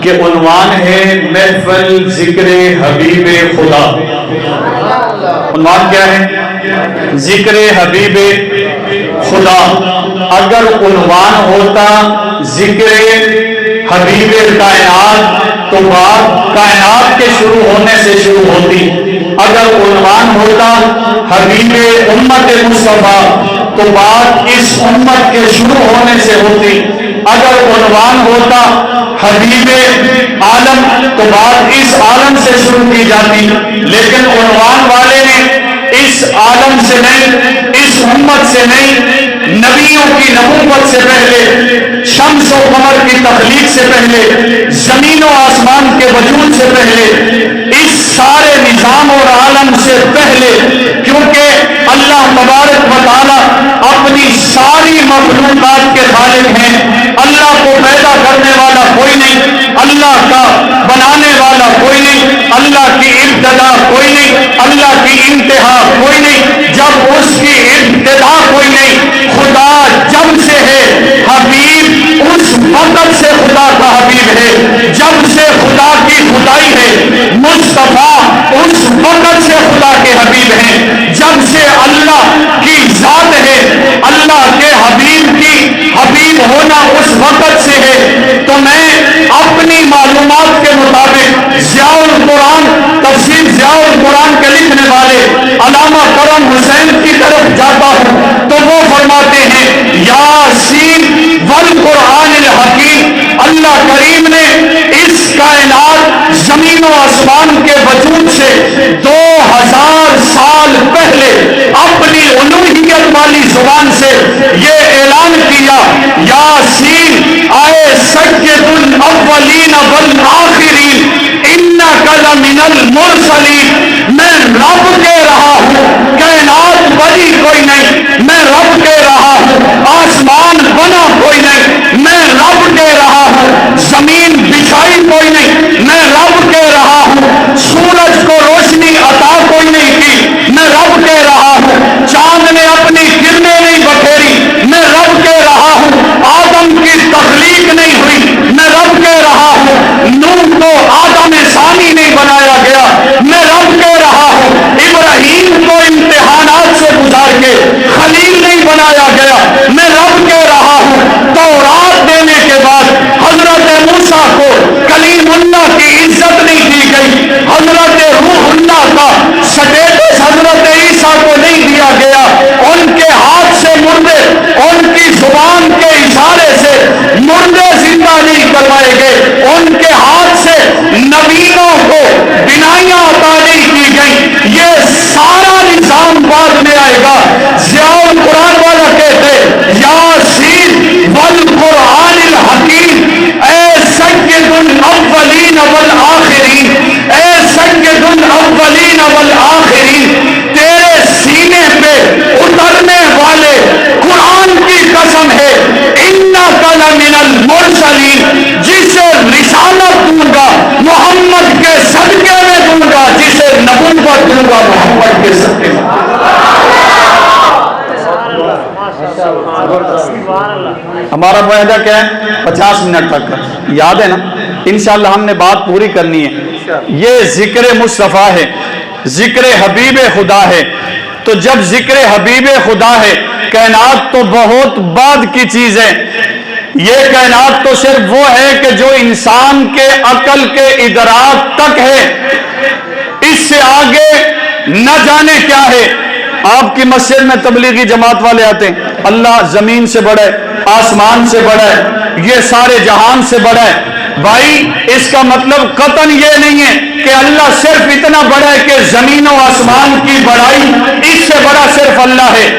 کہ عنوان ہے محفل ذکر حبیب خدا. عنوان کیا ہے؟ ذکر حبیب خدا. اگر عنوان ہوتا ذکر حبیب کائنات تو بات کائنات کے شروع ہونے سے شروع ہوتی. اگر عنوان ہوتا حبیب امت مصطفیٰ تو بات اس امت کے شروع ہونے سے ہوتی. اگر عنوان ہوتا حبیب عالم تو بات اس عالم سے شروع کی جاتی. لیکن عنوان والے نے اس عالم سے نہیں، اس امت سے نہیں، نبیوں کی نبوت سے پہلے، شمس و قمر کی تخلیق سے پہلے، زمین و آسمان کے وجود سے پہلے، اس سارے نظام اور عالم سے پہلے، کیونکہ اللہ تبارک و تعالی اپنی ساری مخلوقات کے خالق ہیں. اللہ کو پیدا کرنے والا کوئی نہیں، اللہ کا بنانے والا کوئی نہیں، اللہ کی ابتدا کوئی نہیں، اللہ کی انتہا کوئی نہیں. جب اس کی ابتدا کوئی نہیں، خدا جب سے ہے، حبیب اس وقت سے خدا کا حبیب ہے. جب سے خدا کی خدائی ہے، مصطفیٰ اس وقت سے خدا کے حبیب ہیں. جب سے اللہ کی ذات ہے، اللہ کے حبیب کی حبیب ہونا اس وقت سے ہے. تو میں اپنی معلومات کے مطابق ضیاء القرآن، تفسیر ضیاء القرآن کے لکھنے والے علامہ کرم حسین کی طرف جاتا ہوں تو وہ فرماتے ہیں یاسین والقرآن الحکیم. اللہ کریم نے اس کائنات زمین و آسمان کے وجود سے 2000 سال پہلے اپنی الوہیت والی زبان سے یہ اعلان کیا، یاسین آئے سید الاولین والآخرین انک لمن المرسلین. میں رب کہہ رہا ہوں، کائنات بنی کوئی نہیں، میں رب کہہ رہا ہوں، آسمان بنا کوئی نہیں، میں رب کہہ رہا ہوں، زمین بچھائی کوئی نہیں، میں رب کہہ رہا ہوں، سورج کو روشنی عطا کوئی نہیں کی، میں رب کہہ رہا ہوں، چاند نے اپنی کرنیں نہیں بکھیری، میں رب کہہ رہا ہوں، آدم کی تخلیق نہیں ہوئی، میں رب کہہ رہا ہوں، نوح کو آدم ثانی نہیں بنایا گیا، میں رب کہہ رہا ہوں، ابراہیم کو امتحانات سے گزار کے خلیل نہیں بنایا گیا، میں رب کہہ رہا ہوں، تورات دینے کے بعد حضرت موسیٰ کو کلیم اللہ کی عزت نہیں دی گئی، حضرت روح اللہ کا سٹیٹس حضرت عیسیٰ کو نہیں دیا گیا، ان کے ہاتھ سے مردے، ان کی زبان کے اشارے سے مردے زندہ نہیں کروائے گئے، ان کے ہاتھ سے نبیوں کو بنائیاں عطا نہیں کی گئی. یہ سارا نظام بعد میں آئے گا. ضیاء القرآن والا کہتے یاسین والقرآن الحکیم، اے سید الاولین والآخرین، اے سید الاولین والآخرین، تیرے سینے پہ اترنے والے قرآن کی قسم ہے، انک لمن المرسلین، جسے رسالت دوں گا محمد کے صدقے میں دوں گا، جسے نبوت دوں گا محمد کے صدقے میں. ہمارا معاہدہ کیا ہے؟ 50 منٹ تک کا، یاد ہے نا؟ انشاءاللہ ہم نے بات پوری کرنی ہے. یہ ذکر مصطفیٰ ہے، ذکر حبیب خدا ہے. تو جب ذکر حبیب خدا ہے، کائنات تو بہت بعد کی چیز ہے. یہ کائنات تو صرف وہ ہے کہ جو انسان کے عقل کے ادراک تک ہے، اس سے آگے نہ جانے کیا ہے. آپ کی مسجد میں تبلیغی جماعت والے آتے ہیں، اللہ زمین سے بڑا ہے، آسمان سے بڑا ہے، یہ سارے جہان سے بڑا ہے. بھائی اس کا مطلب قطعاً یہ نہیں ہے کہ اللہ صرف اتنا بڑا ہے کہ زمین و آسمان کی بڑائی اس سے بڑا صرف اللہ ہے.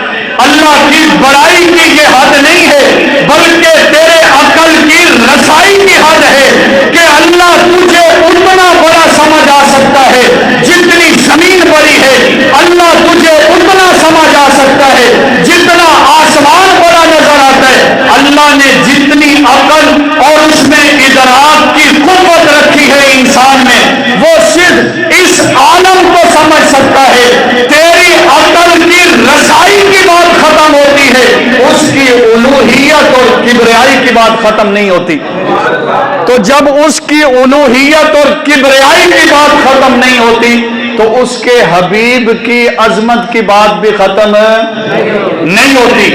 اللہ کی بڑائی کی یہ حد نہیں ہے، بلکہ تیرے عقل کی رسائی کی حد ہے کہ اللہ تجھے اتنا بڑا سمجھ آ سکتا ہے جتنی زمین بڑی ہے، اللہ تجھے اتنا سمجھ آ سکتا ہے جتنا آسمان بڑا نظر آتا ہے. اللہ نے جتنی عقل اور اس میں ادراک کی قوت رکھی ہے انسان میں، وہ صرف اس عالم کو سمجھ سکتا ہے. تیری عقل کی رسائی کی بات ختم ہوتی ہے، اس کی الوہیت اور کبریائی کی بات ختم نہیں ہوتی، تو جب اس کی الوہیت اور کبریائی کی بات ختم نہیں ہوتی تو اس کے حبیب کی عظمت کی بات بھی ختم نہیں ہوتی۔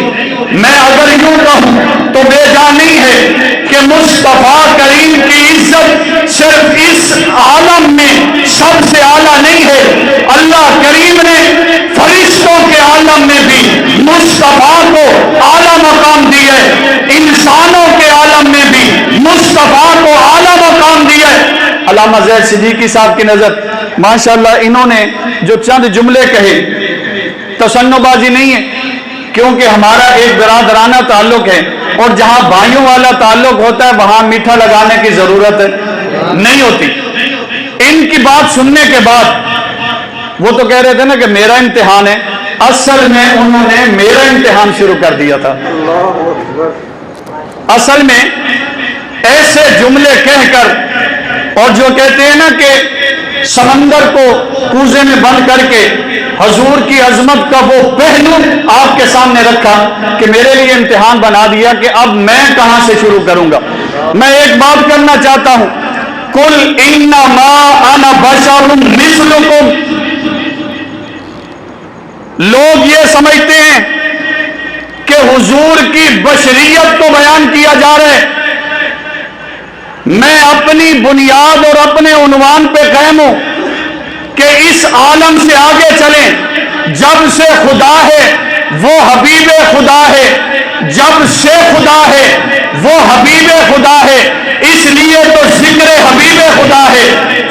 میں اگر یوں کہوں تو بے جا نہیں ہے کہ مصطفیٰ کریم کی عزت صرف اس عالم میں سب سے اعلیٰ نہیں ہے، اللہ کریم نے فرشتوں کے عالم میں بھی مصطفیٰ کو اعلیٰ مقام دیا ہے، انسانوں کے عالم میں بھی مصطفیٰ کو اعلیٰ مقام دیا ہے۔ علامہ زید صدیقی صاحب کی نظر ماشاءاللہ انہوں نے جو چند جملے کہے، تشنع بازی نہیں ہے، کیونکہ ہمارا ایک برادرانہ تعلق ہے اور جہاں بھائیوں والا تعلق ہوتا ہے وہاں میٹھا لگانے کی ضرورت نہیں ہوتی۔ ان کی بات سننے کے بعد وہ تو کہہ رہے تھے نا کہ میرا امتحان ہے، اصل میں انہوں نے میرا امتحان شروع کر دیا تھا۔ اصل میں ایسے جملے کہہ کر، اور جو کہتے ہیں نا کہ سمندر کو کوزے میں بند کر کے حضور کی عظمت کا وہ پہلو آپ کے سامنے رکھا کہ میرے لیے امتحان بنا دیا کہ اب میں کہاں سے شروع کروں گا۔ میں ایک بات کرنا چاہتا ہوں، قُلْ إِنَّمَا أَنَا بَشَرٌ مِثْلُكُمْ۔ لوگ یہ سمجھتے ہیں کہ حضور کی بشریت کو بیان کیا جا رہا ہے۔ میں اپنی بنیاد اور اپنے عنوان پہ قائم ہوں کہ اس عالم سے آگے چلیں۔ جب سے خدا ہے وہ حبیب خدا ہے، جب سے خدا ہے وہ حبیب خدا ہے، اس لیے تو ذکر حبیب خدا ہے۔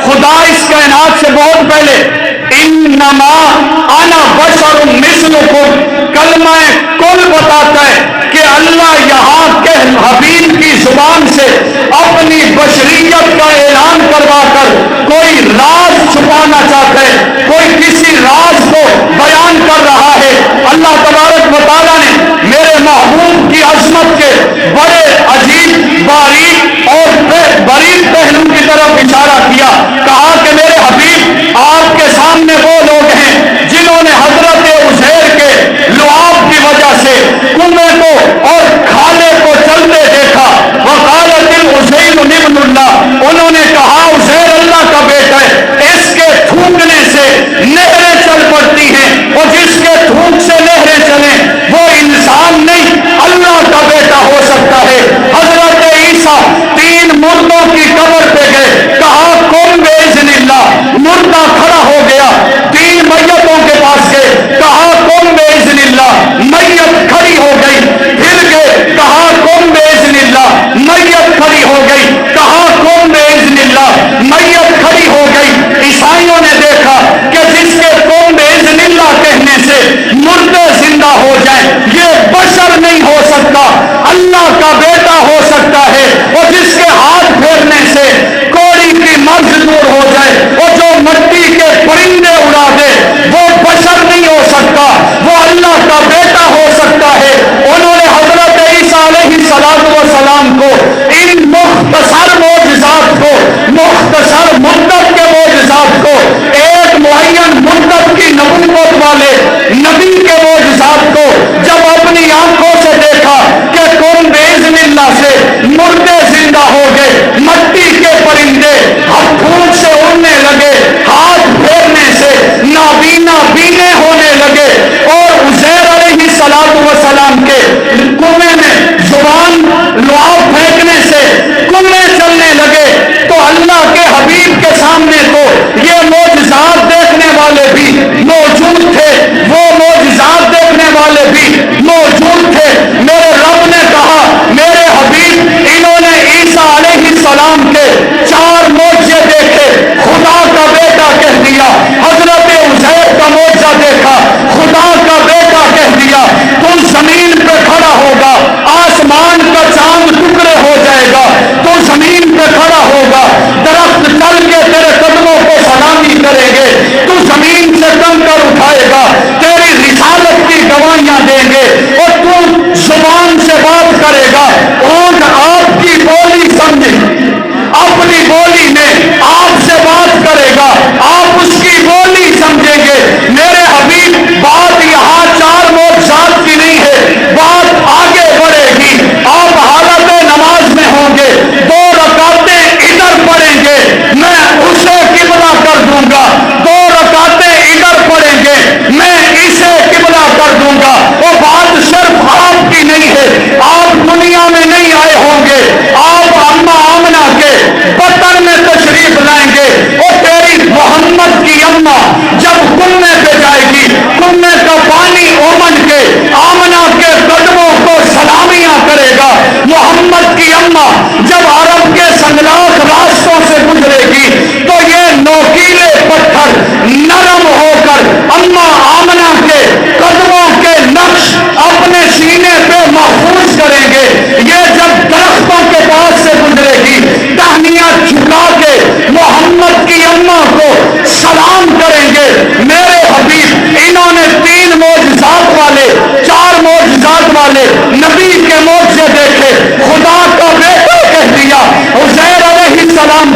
خدا اس کائنات سے بہت پہلے انما انا بشر مثلکم کلمہ کل بتاتا ہے کہ اللہ یہاں کے حبیب کی زبان سے اپنی بشریت کا اعلان کروا کر کوئی راز چھپانا چاہتا ہے، کوئی کسی راز کو بیان کر رہا ہے۔ اللہ تبارک و تعالیٰ نے میرے محبوب کی عظمت کے بڑے عجیب باریک اور بریک پہلو کی طرف اشارہ کیا، کہا کہ میرے حبیب آپ کے سامنے وہ لوگ ہیں جنہوں نے حضرت عزیر کے لعاب کی وجہ سے کنویں کو اور کھالے کو چلتے دیکھا۔ وقالت العزیر ابن اللہ، انہوں نے کہا عزیر اللہ کا بیٹا ہے، اس کے تھوکنے سے نہریں چل پڑتی ہیں، اور جس کے تھوک سے نہریں چلیں وہ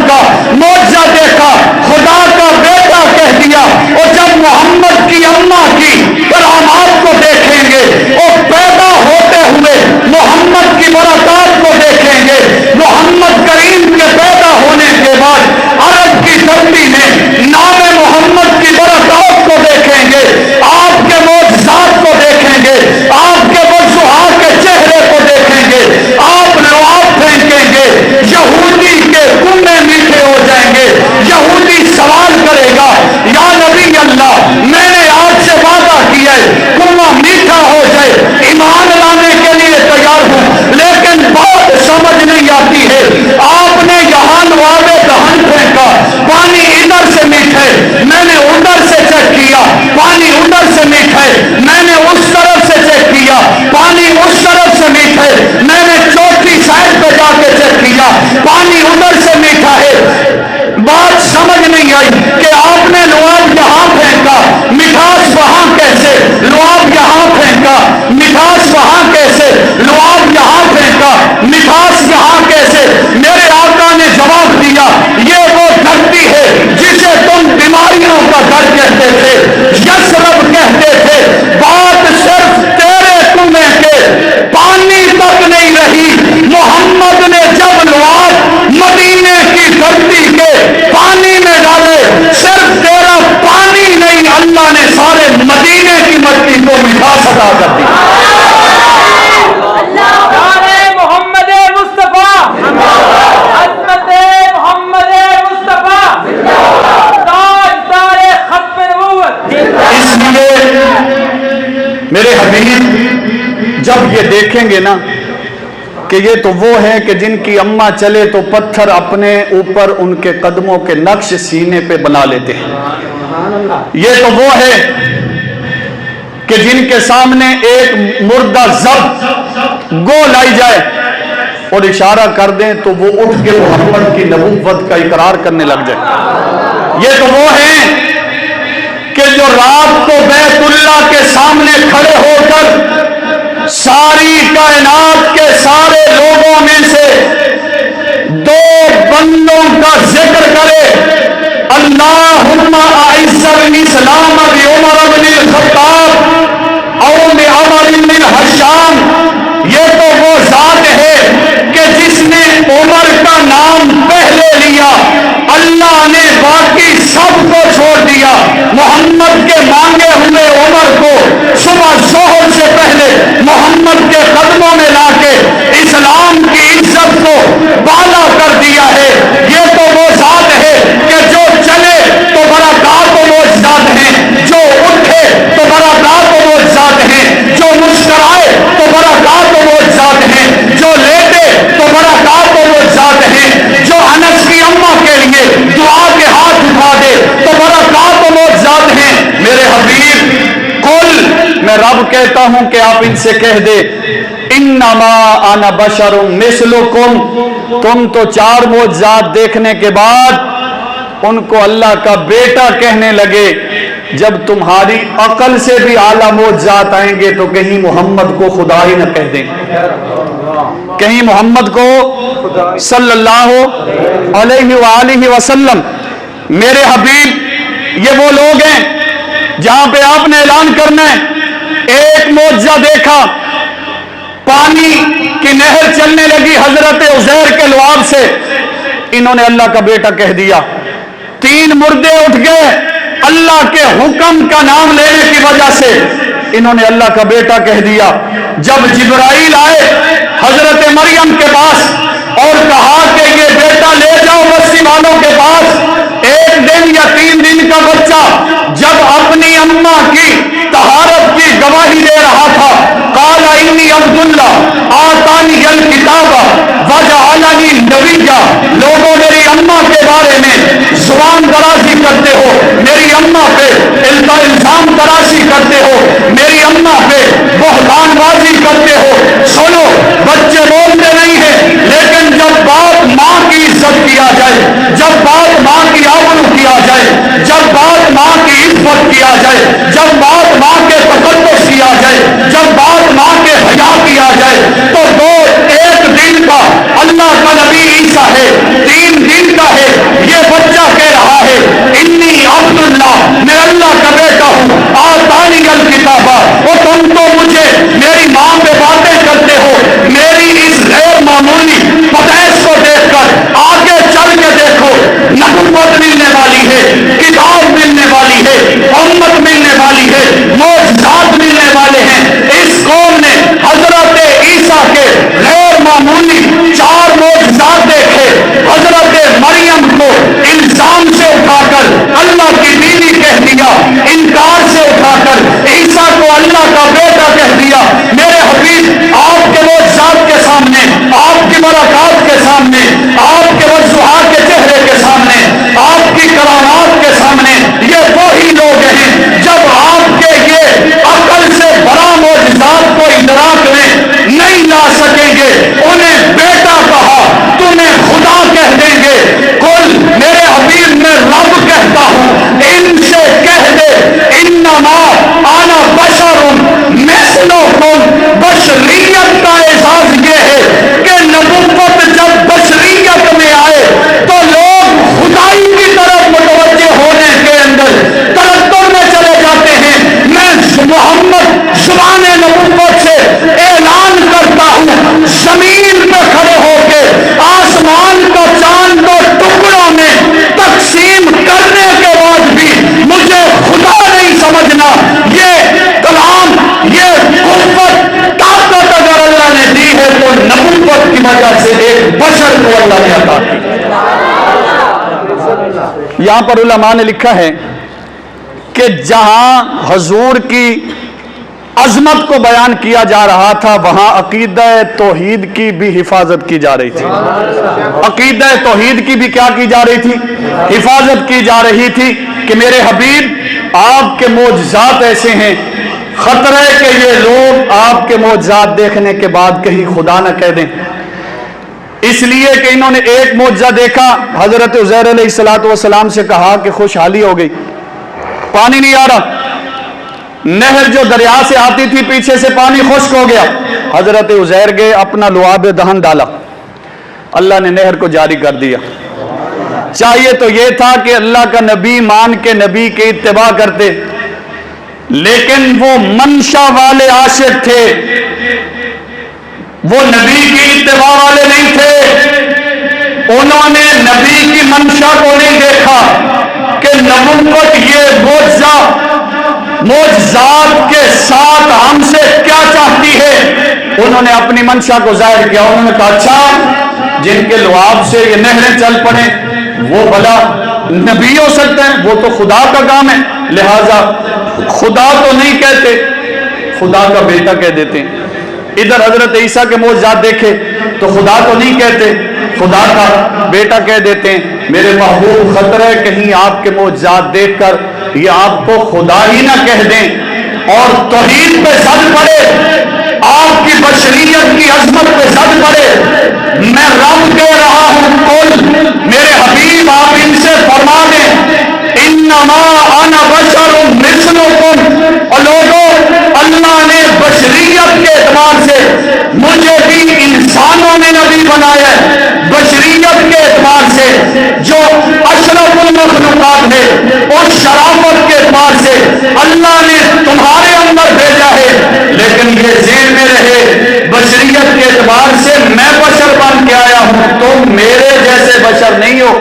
کا معجزہ دیکھا، خدا کا بیٹا کہہ دیا، اور جب محمد کی اماں کی کرامات کو دیکھیں گے اور پیدا ہوتے ہوئے محمد کی برکات کو دیکھیں گے، محمد کریم کے پیدا ہونے کے بعد عرب کی دھرتی میں نام محمد کی برکات کو دیکھیں گے، آپ کے معجزات کو دیکھیں گے، آپ کے وضوحات کے چہرے کو دیکھیں گے، آپ لعاب پھینکیں گے، یہودی کے کنبے میٹھے ہو جائیں گے، یہودی سوال کرے گا یا نبی اللہ میں نے آج سے وعدہ کیا ہے کنواں میٹھا ہو جائے، ایمان لانے کے لیے تیار ہوں، لیکن بات سمجھ نہیں آتی ہے، آپ نے یہاں لعابے دہن پھینکا، پانی ادھر سے میٹھا ہے، میں نے ادھر سے چیک کیا پانی ادھر سے میٹھا ہے، میں نے اس طرف سے چیک کیا پانی اس طرف سے میٹھا ہے، میں نے چوتھی سائڈ پہ جا کے چیک کیا پانی ادھر سے میٹھا ہے، بات سمجھ نہیں آئی کہ آپ نے لعاب یہاں پھینکا مٹھاس وہاں کیسے، لعاب یہاں پھینکا مٹھاس وہاں کیسے، لعاب یہاں پھینکا مٹھاس یہاں کیسے؟ میرے آقا نے جواب دیا یہ وہ دھرتی ہے جسے تم بیماریوں کا گھر کہتے تھے، یثرب کہتے تھے، بات صرف تیرے کنویں کے پانی تک نہیں رہی، محمد نے جب لعاب مدینے کی دھرتی کے پانی میں ڈالے، صرف تیرا پانی نہیں، اللہ نے سارے مدینے کی مٹی کو مٹھاس عطا کر دی۔ محمد مصطفیٰ، عظمت محمد مصطفیٰ، تاجدار ختم نبوت۔ اس لیے میرے حبیب جب یہ دیکھیں گے نا کہ یہ تو وہ ہیں کہ جن کی اماں چلے تو پتھر اپنے اوپر ان کے قدموں کے نقش سینے پہ بنا لیتے ہیں، یہ تو وہ ہے کہ جن کے سامنے ایک مردہ ضب گو لائی جائے اور اشارہ کر دیں تو وہ اٹھ کے محمد کی نبوت کا اقرار کرنے لگ جائے، یہ تو وہ ہیں کہ جو رات کو بیت اللہ کے سامنے کھڑے ہو کر ساری کائنات کے سارے لوگوں میں سے دو بندوں کا ذکر کرے، اللہم اعز الاسلام بعمر بن الخطاب او بعمر بن الحشام، یہ تو وہ ذات ہے کہ جس نے عمر کا نام پہلے لیا، اللہ نے باقی سب کو چھوڑ دیا، محمد کے مانگے ہوئے عمر کو صبح ظہر سے پہلے محمد کے قدموں میں لا کے اسلام کی عزت کو بالا کر دیا ہے، یہ تو وہ ذات ہے کہ جو چلے تو برکات و معجزات ہیں، جو اٹھے تو برکات و معجزات ہیں، جو مسکرائے تو برکات و معجزات ہیں، جو لیٹے تو برکات و معجزات ہیں، جو انس کی اماں کے لیے دعا کے ہاتھ اٹھا دے تو برکات و معجزات ہیں۔ میرے حبیب قل، میں رب کہتا ہوں کہ آپ ان سے کہہ دے انما انا بشر مثلکم، تم تو چار معجزات دیکھنے کے بعد ان کو اللہ کا بیٹا کہنے لگے، جب تمہاری عقل سے بھی اعلیٰ معجزات آئیں گے تو کہیں محمد کو خدا ہی نہ کہہ دیں، کہیں محمد کو صلی اللہ علیہ وآلہ وسلم۔ میرے حبیب یہ وہ لوگ ہیں جہاں پہ آپ نے اعلان کرنا ہے، ایک معجزہ دیکھا، پانی کی نہر چلنے لگی حضرت عزیر کے لعاب سے، انہوں نے اللہ کا بیٹا کہہ دیا، تین مردے اٹھ گئے اللہ کے حکم کا نام لینے کی وجہ سے، انہوں نے اللہ کا بیٹا کہہ دیا۔ جب جبرائیل آئے حضرت مریم کے پاس اور کہا کہ یہ بیٹا لے جاؤ بستی والوں کے پاس، ایک دن یا 3 دن کا بچہ جب اپنی اماں کی طہارت کی گواہی دے رہا تھا، قال انی عبد اللہ آتانی الکتاب وجعلنی نبیا، لوگوں میری اماں کے بارے میں زبان درازی کرتے ہو، میری اماں پہ الزام تراشی کرتے ہو، میری اماں پہ بہتان بازی کرتے ہو، سنو بچے بولتے نہیں ہیں، لیکن جب بات ماں کی عزت کیا جائے، جب بات ماں کی آبرو کیا جائے، جب بات ماں کی عزت کیا جائے، جب بات ماں کے تقدس کیا جائے، جب بات ماں کے حیا کیا جائے، تو ایک دن کا اللہ کا نبی عیسیٰ ہے، 3 دن کا ہے، یہ بچہ کہہ رہا ہے انی عبداللہ، میں اللہ کا بیٹا ہوں، آتانی الکتابہ، اور تم تو مجھے میری ماں پہ باتیں کرتے ہو، میری اس غیر معمولی پیدائش کو دیکھ کر آگے چل کے دیکھو، نبوت ملنے والی ہے، کتاب ملنے والی ہے، امت ملنے والی ہے، معجزات ملنے والے ہیں۔ اس قوم نے حضرت عیسیٰ کے غیر معمولی 4 معجزات دیکھے، حضرت مریم کو الزام سے اٹھا کر اللہ کی بیوی کہہ دیا، انکار سے اٹھا کر عیسیٰ کو اللہ کا بیٹا کہہ دیا۔ میرے حبیب آپ کے معجزات کے سامنے، آپ کی برکات کے سامنے، آپ کے وضوحات کے چہرے کے سامنے، آپ کی کرامات کے سامنے، یہ وہی لوگ ہیں جب آپ کے یہ عقل سے بڑا معجزات کو ادراک میں نہیں لا سکیں گے، انہیں بیٹا کہا، تمہیں خدا کہہ دیں گے۔ کل میرے حبیب میں رب کہتا ہوں، ان سے کہہ دے انما انا بشر مثلکم، بشریت کا اعزاز یہ ہے کہ نبوت جب بشریت میں آئے تو لوگ خدائی کی طرف متوجہ ہونے کے اندر تردد میں چلے جاتے ہیں۔ میں محمد زبان نبوت سے اعلان کرتا ہوں، زمین پہ کھڑے ہو کے آسمان کا چاند کو ٹکڑوں میں تقسیم کرنے کے بعد بھی مجھے خدا نہیں سمجھنا۔ یہ کلام، یہ قوت، طاقت اگر اللہ نے دی ہے تو نبوت کی وجہ سے ایک بشر کو اللہ نے عطا کی۔ یہاں پر علماء نے لکھا ہے کہ جہاں حضور کی عظمت کو بیان کیا جا رہا تھا وہاں عقیدہ توحید کی بھی حفاظت کی جا رہی تھی۔ عقیدہ توحید کی بھی کیا کی جا رہی تھی؟ حفاظت کی جا رہی تھی کہ میرے حبیب آپ کے معجزات ایسے ہیں، خطرہ ہے کہ یہ لوگ آپ کے معجزات دیکھنے کے بعد کہیں خدا نہ کہہ دیں۔ اس لیے کہ انہوں نے ایک معجزہ دیکھا، حضرت عزیر علیہ السلام سے کہا کہ خوشحالی ہو گئی، پانی نہیں آ رہا، نہر جو دریا سے آتی تھی پیچھے سے پانی خشک ہو گیا۔ حضرت عزیر گئے، اپنا لعاب دہن ڈالا، اللہ نے نہر کو جاری کر دیا۔ چاہیے تو یہ تھا کہ اللہ کا نبی مان کے نبی کی اتباع کرتے، لیکن وہ منشا والے عاشق تھے، وہ نبی کی اتباع والے نہیں تھے۔ انہوں نے نبی کی منشا کو نہیں دیکھا کہ نبوت یہ معجزات کے ساتھ ہم سے کیا چاہتی ہے۔ انہوں نے اپنی منشا کو ظاہر کیا، انہوں نے کہا اچھا جن کے لعاب سے یہ نہریں چل پڑیں وہ بھلا نبی ہو سکتے ہیں؟ وہ تو خدا کا کام ہے، لہذا خدا تو نہیں کہتے، خدا کا بیٹا کہہ دیتے ہیں۔ ادھر حضرت عیسیٰ کے معجزات دیکھے تو خدا تو نہیں کہتے، خدا کا بیٹا کہہ دیتے ہیں۔ میرے محبوب خطرہ ہے کہیں آپ کے معجزات دیکھ کر یہ آپ کو خدا ہی نہ کہہ دیں اور توحید پہ زد پڑے، آپ کی بشریت کی عظمت پہ زد پڑے۔ میں رب کہہ رہا ہوں کل میرے حبیب آپ ان سے فرما دیں انما انا بشر مثلکم، اور لوگوں اللہ نے بشریت کے اعتبار سے مجھے بھی انسانوں نے نبی بنایا ہے، بشریت کے اعتبار سے جو اشرف المخلوقات ہے اور شرافت کے اعتبار سے اللہ نے تمہارے اندر بھیجا ہے، لیکن یہ ذہن میں رہے بشریت کے اعتبار سے میں بشر بن کے آیا ہوں، تم میرے جیسے بشر نہیں ہو۔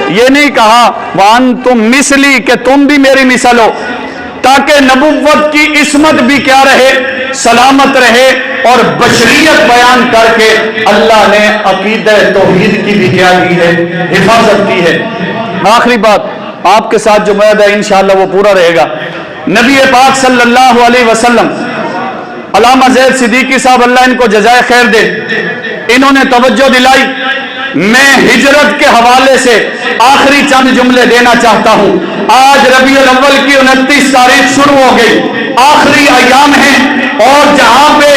یہ نہیں کہا وَأَنْتُمْ مِثْلِي کہ تم بھی میری مثل ہو، تاکہ نبوت کی عصمت بھی کیا رہے، سلامت رہے، اور بشریت بیان کر کے اللہ نے عقیدہ توحید کی بھی کیا کی ہے، حفاظت کی ہے۔ آخری بات آپ کے ساتھ جو معاہدہ ہے انشاءاللہ وہ پورا رہے گا۔ نبی پاک صلی اللہ علیہ وسلم، علامہ زید صدیقی صاحب اللہ ان کو جزائے خیر دے، انہوں نے توجہ دلائی۔ میں ہجرت کے حوالے سے آخری چند جملے دینا چاہتا ہوں۔ آج ربیع الاول کی 29 تاریخ شروع ہو گئی، آخری ایام ہیں، اور جہاں پہ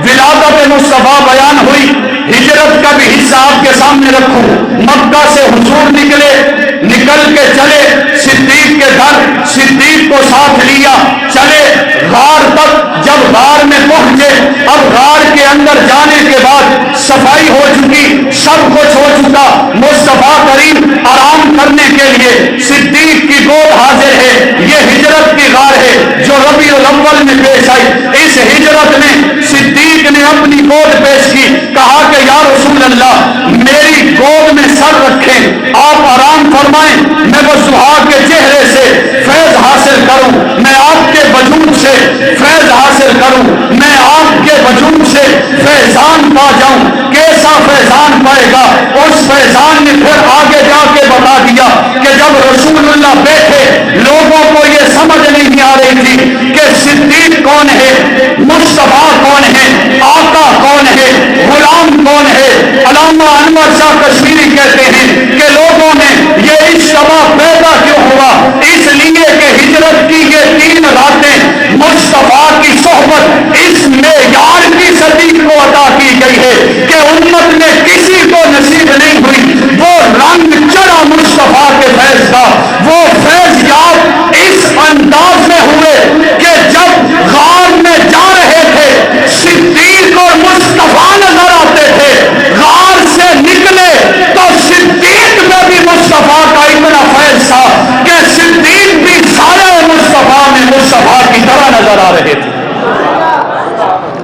ولادت مصطفیٰ بیان ہوئی، ہجرت کا بھی حصہ آپ کے سامنے رکھوں۔ مکہ سے حضور نکل کے چلے صدیق کے گھر، صدیق کو ساتھ لیا، چلے غار تک۔ جب غار میں پہنچے، اب غار کے اندر جانے کے بعد صفائی ہو چکی، سب کچھ ہو چکا، مصطفیٰ کریم آرام کرنے کے لیے صدیق کی گود حاضر ہے۔ یہ ہجرت کی غار ہے جو ربیع الاول میں پیش آئی۔ اس ہجرت میں صدیق نے اپنی گود پیش کی، کہا کہ یا رسول اللہ میری گود میں سر رکھیں، آپ آرام فرمائیں، میں وضحا کے چہرے سے فیض حاصل کروں، میں آپ کے وجود سے فیض حاصل کروں، میں آپ کے وجود سے فیضان پا جاؤں۔ کیسا فیضان پائے گا؟ اس فیضان نے پھر آگے جا کے بتا دیا کہ جب رسول اللہ بیٹھے لوگوں کو یہ سمجھ نہیں آ رہی تھی کہ صدیق کون ہے، مصطفیٰ کون ہے، آقا کون ہے، غلام کون ہے۔ علامہ انور شاہ کشمیری کہتے ہیں کہ لوگوں میں یہ اجتماع پیدا کیوں ہوا؟ اس لیے کہ ہجرت کی یہ 3 راتیں مصطفیٰ کی صحبت اس معیار کی صدیق کو عطا کی گئی ہے کہ امت میں کسی کو نصیب نہیں ہوئی۔ وہ رنگ چڑھا مصطفیٰ کے فیض کا، وہ فیض یاب اس انداز میں ہوئے کہ جب غار میں جا رہے تھے صدیق اور مصطفیٰ نظر آتے تھے، غار سے نکلے تو صدیق میں بھی مصطفیٰ کا اتنا فیض تھا کہ صدیق بھی سارے مصطفیٰ میں مصطفیٰ کی طرح نظر آ رہے تھے۔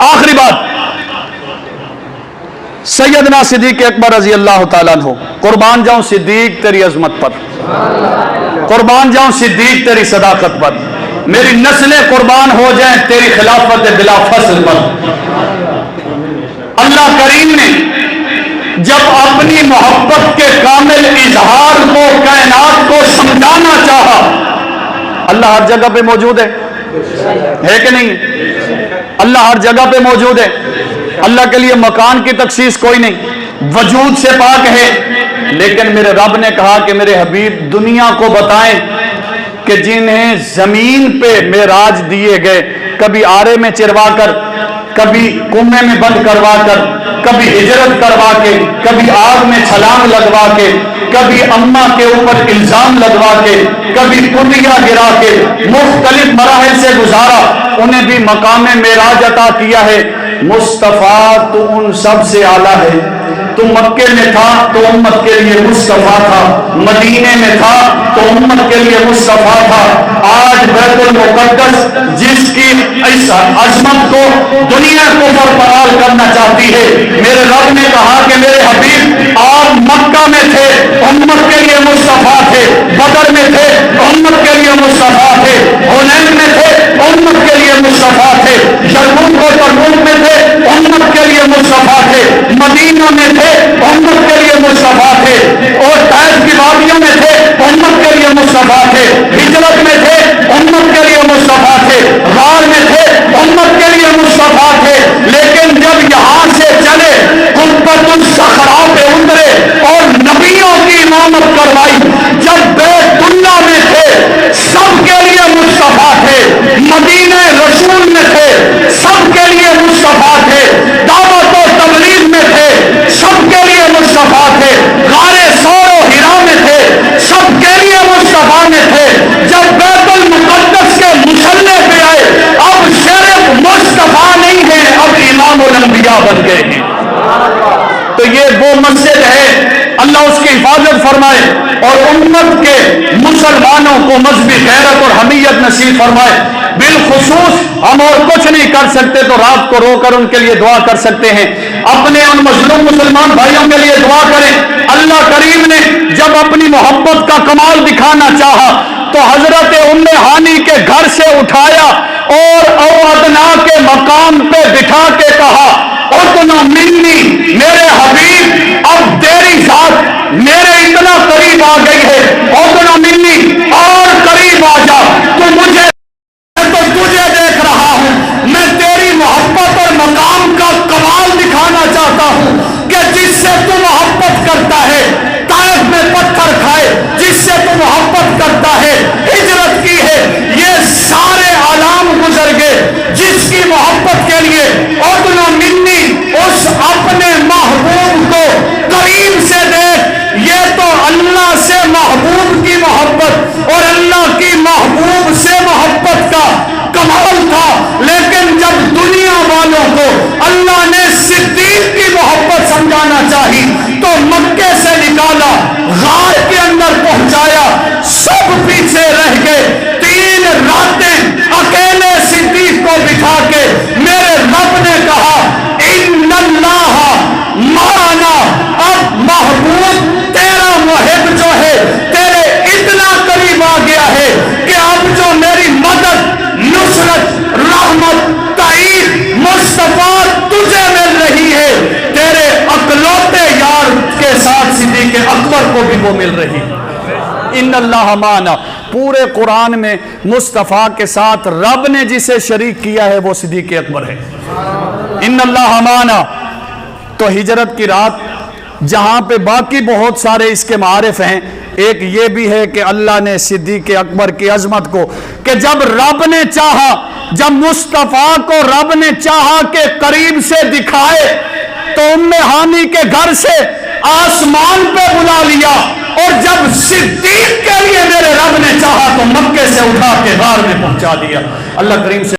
آخری بات، سیدنا صدیق اکبر رضی اللہ تعالیٰ عنہ، قربان جاؤں صدیق تیری عظمت پر، قربان جاؤں صدیق تیری صداقت پر، میری نسلیں قربان ہو جائیں تیری خلافت بلا فصل پر۔ اللہ کریم نے جب اپنی محبت کے کامل اظہار کو کائنات کو سمجھانا چاہا، اللہ ہر جگہ پہ موجود ہے کہ نہیں؟ اللہ ہر جگہ پہ موجود ہے۔ اللہ کے لیے مکان کی تخصیص کوئی نہیں، وجود سے پاک ہے۔ لیکن میرے رب نے کہا کہ میرے حبیب دنیا کو بتائیں کہ جنہیں زمین پہ معراج دیے گئے، کبھی آرے میں چروا کر، کبھی کنویں میں بند کروا کر، کبھی ہجرت کروا کے، کبھی آگ میں چھلانگ لگوا کے، کبھی اماں کے اوپر الزام لگوا کے، کبھی کنڈیاں گرا کے، مختلف مراحل سے گزارا، انہیں بھی مقام معراج عطا کیا ہے۔ مصطفیٰ تو ان سب سے اعلیٰ ہے۔ تو مکے میں تھا تو امت کے لیے مصطفیٰ تھا، مدینے میں تھا تو امت کے لیے مصطفیٰ تھا۔ آج بیت المقدس جس کی اس عظمت کو دنیا کو برقرار کرنا چاہتی ہے، میرے رب نے کہا کہ میرے حبیب آپ مکہ میں تھے، امت کے لیے مصطفیٰ تھے، بدر میں تھے، امت کے لیے مصطفیٰ تھے، حنین میں تھے، امت کے لیے مصطفیٰ تھے، یرموک و تبوک میں تھے، امت کے لیے مصطفیٰ تھے، مدینہ میں تھے، امت کے لیے مصطفیٰ تھے، اور طائف کی وادیوں میں تھے، امت کے لیے مصطفیٰ تھے، ہجرت میں تھے، امت کے لیے مصطفیٰ تھے، غار میں تھے، امت کے لیے مصطفیٰ تھے۔ لیکن جب یہاں سے چلے قبۃ الصخرا پہ اترے اور نبیوں کی امامت کروائی، جب بیت اللہ میں تھے سب کے لیے مصطفیٰ تھے، مدینہ رسول میں تھے سب کے لیے مصطفیٰ تھے، دعوت و تبلیغ میں تھے سب کے لیے مصطفیٰ تھے، غار ثور و حرا میں تھے سب کے لیے مصطفیٰ میں تھے۔ جب بیت المقدس کے مصلے پہ آئے اب صرف مصطفیٰ نہیں ہے، اب امام الانبیاء بن گئے ہیں۔ تو یہ وہ مسجد ہے، اللہ اس کی حفاظت فرمائے اور امت کے مسلمانوں کو مذہبی غیرت اور حمیت نصیب فرمائے۔ بالخصوص ہم اور کچھ نہیں کر سکتے تو رات کو رو کر ان کے لیے دعا کر سکتے ہیں، اپنے ان مظلوم مسلمان بھائیوں کے لیے دعا کریں۔ اللہ کریم نے جب اپنی محبت کا کمال دکھانا چاہا تو حضرت ام ہانی کے گھر سے اٹھایا اور اوادنا کے مقام پہ بٹھا کے کہا اتنا منی، میرے حبیب اب تیری ذات میرے اتنا قریب آ گئی ہے، اتنا منی اور قریب آ جا، تو مجھے تو تجھے دیکھ رہا ہوں، میں تیری محبت اور مقام کا کمال دکھانا چاہتا ہوں کہ جس سے تو محبت کرتا ہے طائف میں پتھر کھائے، جس سے تو محبت کرتا ہے ہجرت کی ہے، یہ سارے عالم گزر گئے، جس کی محبت کے لیے ادنا منی اس اپنے محبوب کو قریب سے دیکھ، یہ تو اللہ سے محبوب کی ان اللہ معنا. پورے قرآن میں مصطفیٰ کے ساتھ رب نے جسے شریک کیا ہے وہ صدیق اکبر ہے. ان اللہ معنا. تو ہجرت کی رات جہاں پہ باقی بہت سارے اس کے معارف ہیں، ایک یہ بھی ہے کہ اللہ نے صدیق اکبر کی عظمت کو، کہ جب رب نے چاہا، جب مصطفیٰ کو رب نے چاہا کہ قریب سے دکھائے تو ام ہانی کے گھر سے آسمان پہ بلا لیا، اور جب صدیق کے لیے میرے رب نے چاہا تو مکے سے اٹھا کے غار میں پہنچا دیا. اللہ کریم سے